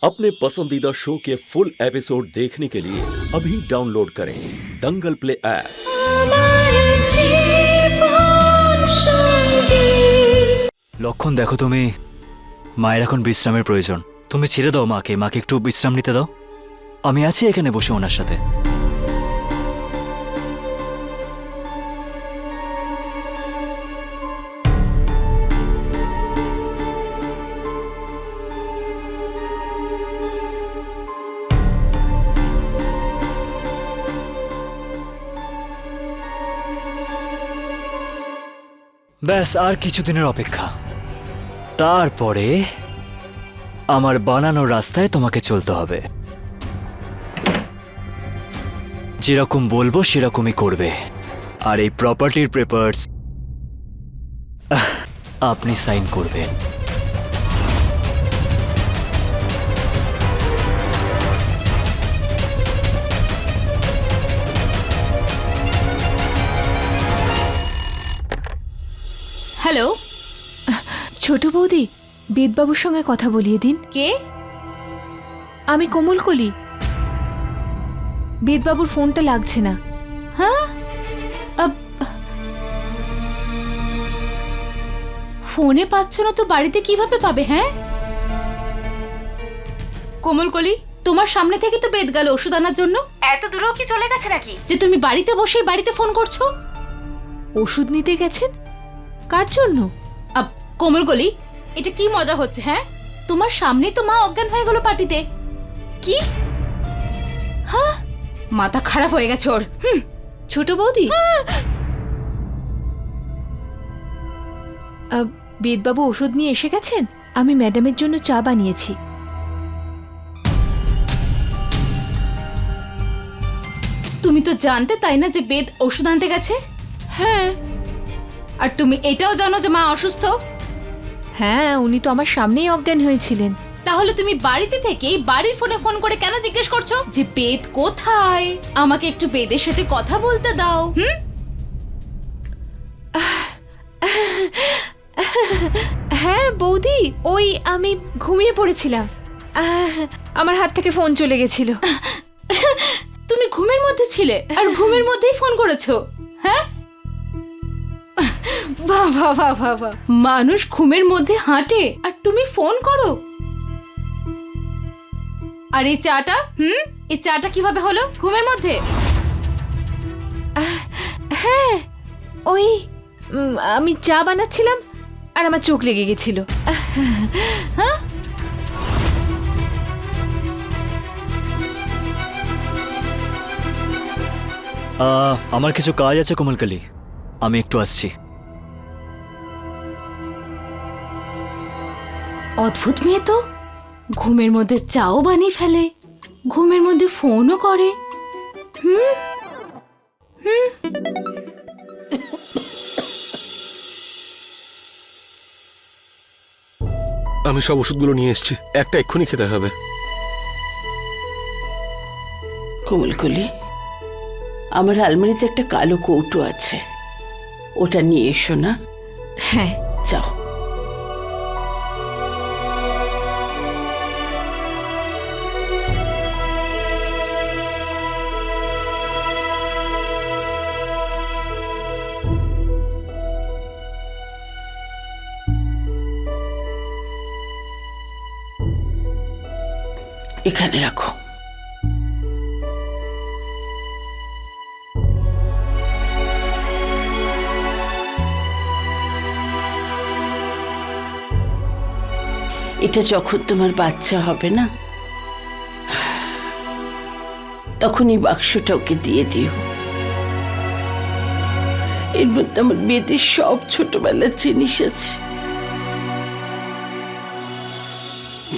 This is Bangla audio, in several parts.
अपने पसंदीदा शो के फुल एपिसोड देखने के लिए अभी डाउनलोड करें दंगल प्ले ऐप। লক্ষণ দেখো, তুমি মায়ের এখন বিশ্রামের প্রয়োজন। তুমি ছেড়ে দাও মাকে, মাকে একটু বিশ্রাম নিতে দাও। আমি আছি এখানে বসে ওনার সাথে। ব্যাস আর কিছুদিনের অপেক্ষা, তারপরে আমার বানানো রাস্তায় তোমাকে চলতে হবে। যেরকম বলবো সেরকমই করবে। আর এই প্রপার্টির পেপারস আপনি সাইন করবেন। হ্যালো, ছোট বৌদি, বেদবাবুর সঙ্গে কথা বলিয়ে দিন। কে? আমি কোমল কলি। বেদবাবুর ফোনটা লাগছে না। হ্যাঁ, ফোনে পাচ্ছ না তো বাড়িতে কিভাবে পাবে? হ্যাঁ, কোমলকলি, তোমার সামনে থেকে তো বেদ গেল ওষুধ আনার জন্য। এত দূরেও কি চলে গেছে নাকি যে তুমি বাড়িতে বসেই বাড়িতে ফোন করছো? ওষুধ নিতে গেছেন? কার জন্য? কোমলকলি, এটা কি মজা হচ্ছে? হ্যাঁ, তোমার সামনেই তো মা অজ্ঞান হয়ে গেল পার্টিতে। কি? হ্যাঁ, মাথা খারাপ হয়ে গেছে ওর। ছোট বৌদি, বেদবাবু ওষুধ নিয়ে এসে গেছেন। আমি ম্যাডামের জন্য চা বানিয়েছি। তুমি তো জানতে তাই না যে বেদ ওষুধ আনতে গেছে? হ্যাঁ। আর তুমি এটাও জানো যে মা অসুস্থ? হ্যাঁ, উনি তো আমার সামনেই অজ্ঞান হয়েছিলেন। তাহলে তুমি বাড়িতে থেকেই বাড়ির ফোনে ফোন করে কেন জিজ্ঞেস করছো যে বেদ কোথায়? আমাকে একটু বেদের সাথে কথা বলতে দাও। হ্যাঁ বৌদি, ওই আমি ঘুমিয়ে পড়েছিলাম। আমার হাত থেকে ফোন চলে গেছিল। তুমি ঘুমের মধ্যে ছিলে আর ঘুমের মধ্যেই ফোন করেছো? হ্যাঁ, বাহ বাহ বাহ বাহ বাহ, মানুষ ঘুমের মধ্যে হাঁটে আর তুমি ফোন করো। আর এই চাটা, এই চাটা কিভাবে হলো ঘুমের মধ্যে? হ্যাঁ, ওই আমি চা বানাচ্ছিলাম আর আমার চোখ লেগে গেছিল। হ্যাঁ, আমার কিছু কাজ আছে কোমলকালী, আমি একটু আসছি। অদ্ভুত মেয়ে তো, ঘুমের মধ্যে চাও বানিয়ে ফেলে, ঘুমের মধ্যে ফোনও করে। আমি সব ওষুধগুলো নিয়ে এসেছি, একটা এক্ষুনি খেতে হবে। কোমলকলি, আমার আলমারিতে একটা কালো কৌটো আছে, ওটা নিয়ে এসো না। হ্যাঁ, যাও। এখানে রাখো। এটা যখন তোমার বাচ্চা হবে না, তখন এই বাক্সটা ওকে দিয়ে দিও। এর মধ্যে আমার বেদের সব ছোটবেলার জিনিস আছে।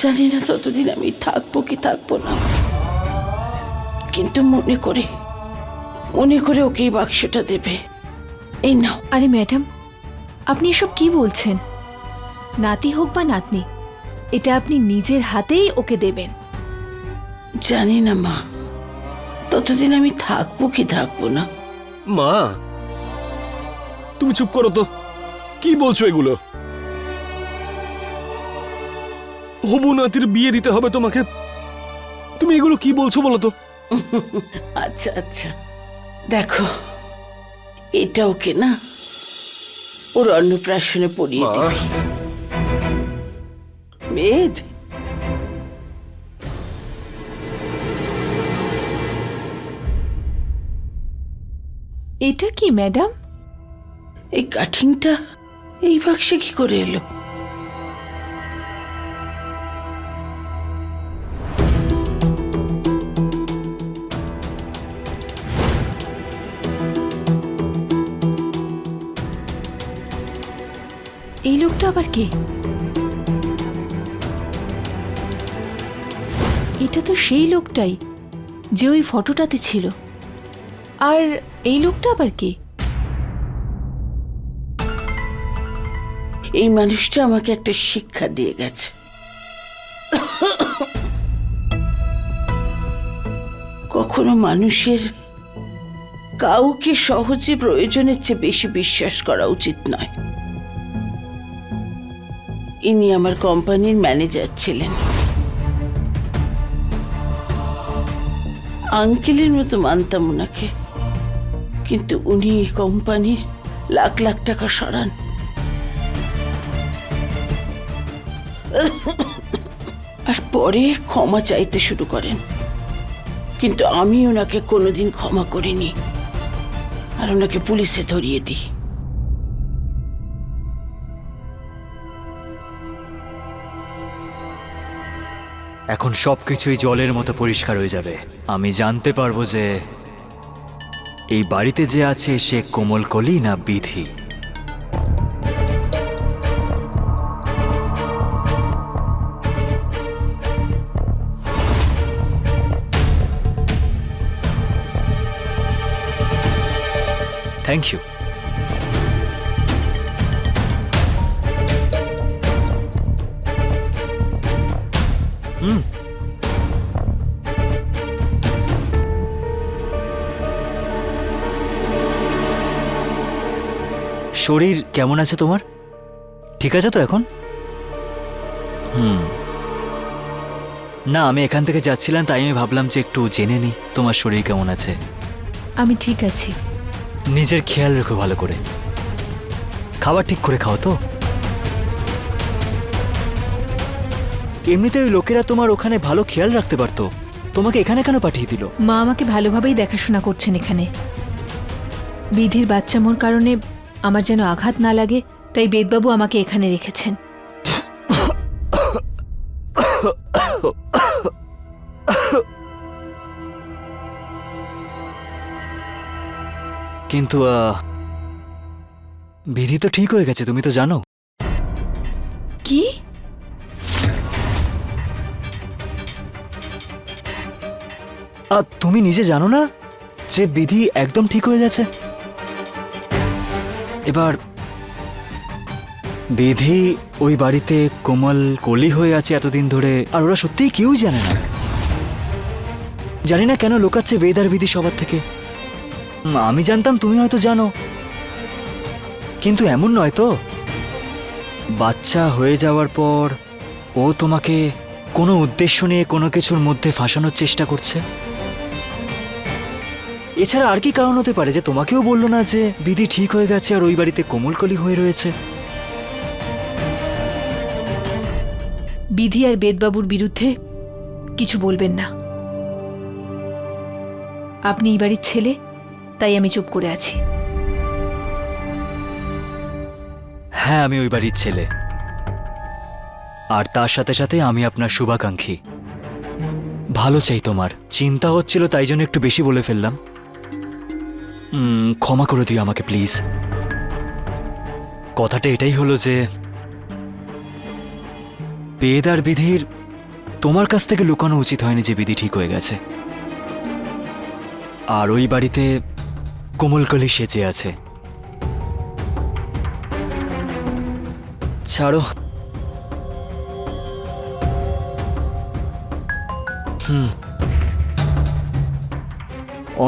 জানি না ততদিন আমি থাকবো কি থাকবো না, কিন্তু মনে করে ওকে এই বাক্সটা দেবে। এই নাও। আরে ম্যাডাম, আপনি এসব কি বলছেন? নাতি হোক বা নাতনি, এটা আপনি নিজের হাতেই ওকে দেবেন। জানি না মা, ততদিন আমি থাকবো কি থাকবো না। মা, তুমি চুপ করো তো, কি বলছো এগুলো? হবু নাতির বিয়ে দিতে হবে তোমাকে। তুমি এগুলো কি বলছো বলো তো? আচ্ছা আচ্ছা, দেখো এটা ওকে না ওর অন্নপ্রাশনে পড়িয়ে মা। দিবি। বেদ, এটা কি ম্যাডাম? এই কাঠিংটা এই বাক্সে কি করে এলো? এই লোকটা আবার কে? এটা তো সেই লোকটাই যে ওই ফটোটাতে ছিল। আর এই লোকটা আবার কে? এই মানুষটা আমাকে একটা শিক্ষা দিয়ে গেছে। কখনো মানুষের কাউকে সহজে প্রয়োজনের চেয়ে বেশি বিশ্বাস করা উচিত নয়। ইনি আমার কোম্পানির ম্যানেজার ছিলেন। আঙ্কেলের মতো মানতাম ওনাকে, কিন্তু উনি এই কোম্পানির লাখ লাখ টাকা সরান। আর পরে ক্ষমা চাইতে শুরু করেন, কিন্তু আমি ওনাকে কোনোদিন ক্ষমা করিনি আর ওনাকে পুলিশে ধরিয়ে দিই। এখন সবকিছুই জলের মতো পরিষ্কার হয়ে যাবে। আমি জানতে পারবো যে এই বাড়িতে যে আছে সে কোমলকলি না বিধি। Thank you. শরীর কেমন আছে তোমার? ঠিক আছে তো এখন? না, আমি এখান থেকে যাচ্ছিলাম, তাই আমি ভাবলাম যে একটু জেনে নিই তোমার শরীর কেমন আছে। আমি ঠিক আছি। নিজের খেয়াল রেখো ভালো করে। খাবার ঠিক করে খাও তো। এমনিতে ওই লোকেরা তোমার ওখানে ভালো খেয়াল রাখতে পারতো, তোমাকে এখানে কেন পাঠিয়ে দিল? মা আমাকে ভালোভাবেই দেখাশোনা করছেন এখানে। বিধির বাচ্চা মোর কারণে আমার যেন আঘাত না লাগে, তাই বেদবাবু আমাকে এখানে রেখেছেন। কিন্তু বিধি তো ঠিক হয়ে গেছে, তুমি তো জানো। কি? তুমি নিজে জানো না যে বিধি একদম ঠিক হয়ে গেছে? এবার বিধি ওই বাড়িতে কোমল কলি হয়ে আছে এতদিন ধরে, আর ওরা সত্যিই কেউই জানে না। জানি না কেন লুকাচ্ছে বেদ আর বিধি সবার থেকে। আমি জানতাম, তুমি হয়তো জানো, কিন্তু এমন নয় তো। বাচ্চা হয়ে যাওয়ার পর ও তোমাকে কোনো উদ্দেশ্য নিয়ে কোনো কিছুর মধ্যে ফাঁসানোর চেষ্টা করছে। এছাড়া আর কি কারণ হতে পারে যে তোমাকেও বললো না যে বিধি ঠিক হয়ে গেছে আর ওই বাড়িতে কোমলকলি হয়ে রয়েছে? বিধি আর বেদবাবুর বিরুদ্ধে কিছু বলবেন না। আপনি এই বাড়ির ছেলে, তাই আমি চুপ করে আছি। হ্যাঁ, আমি ওই বাড়ির ছেলে, আর তার সাথে সাথে আমি আপনার শুভাকাঙ্ক্ষী। ভালো চাই তোমার। চিন্তা হচ্ছিল তাই জন্য একটু বেশি বলে ফেললাম। ক্ষমা করে দিও আমাকে প্লিজ। কথাটা এটাই হলো যে বেদ আর বিধির তোমার কাছ থেকে লুকানো উচিত হয়নি যে বিধি ঠিক হয়ে গেছে, আর ওই বাড়িতে কোমলকলি সেজে আছে। ছাড়ো।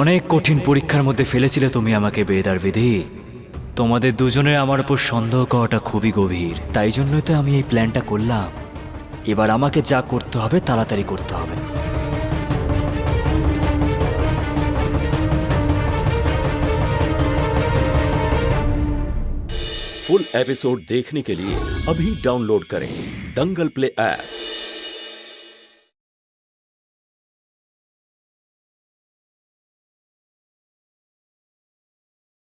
অনেক কঠিন পরীক্ষার মধ্যে ফেলেছিলে তুমি আমাকে বেদ আর বিধি। তোমাদের দুজনের আমার উপর সন্দেহ করাটা খুবই গভীর, তাই জন্যই তো আমি এই প্ল্যানটা করলাম। এবার আমাকে যা করতে হবে তাড়াতাড়ি করতে হবে। फुल एपिसोड देखने के लिए अभी डाउनलोड करें दंगल प्ले ऐप।